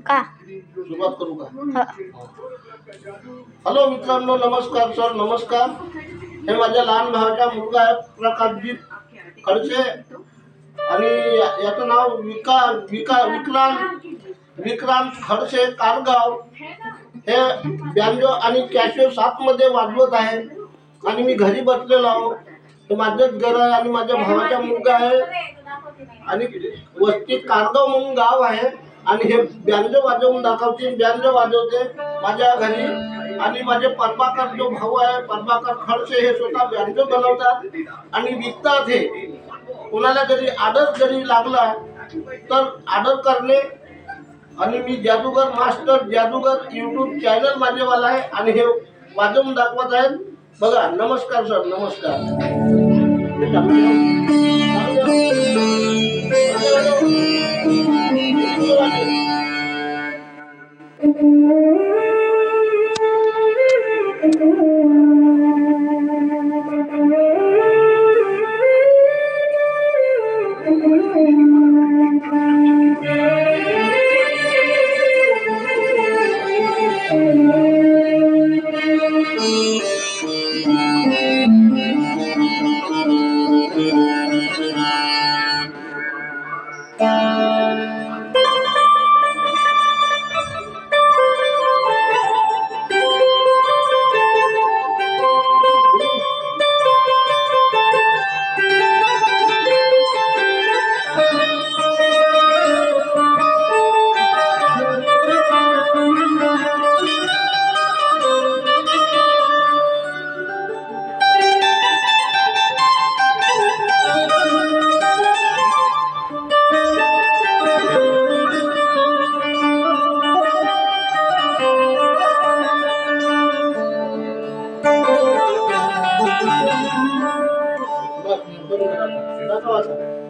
का सुरुवात करू का? ह हॅलो मित्रांनो, नमस्कार सर, नमस्कार. हे माझ्या लहान भावाचा मुलगा आहे, प्रकाशजीत खडसे. आणि याचं नाव विक्रांत खडसे कारगाव. हे बँजो आणि कॅशिओ 7 मध्ये वाजवत आहे आणि मी घरी बसलेलो आहो. हे माझंच घर आहे आणि माझ्या भावाचा मुलगा आहे आणि वस्ती कारगाव म्हणून गाव आहे. आणि हे बँजो वाजवून दाखवते, बँजो वाजवते माझ्या घरी. आणि माझे प्रभाकर जो भाऊ आहे, प्रभाकर खडसे, हे स्वतः बँजो बनवतात आणि विकतात. हे कोणाला जरी ऑर्डर जरी लागला तर ऑर्डर करणे. आणि मी जादूगर मास्टर जादूगर यूट्यूब चॅनल माझेवाला आहे आणि हे वाजवून दाखवत आहेत बघा. नमस्कार सर, नमस्कार.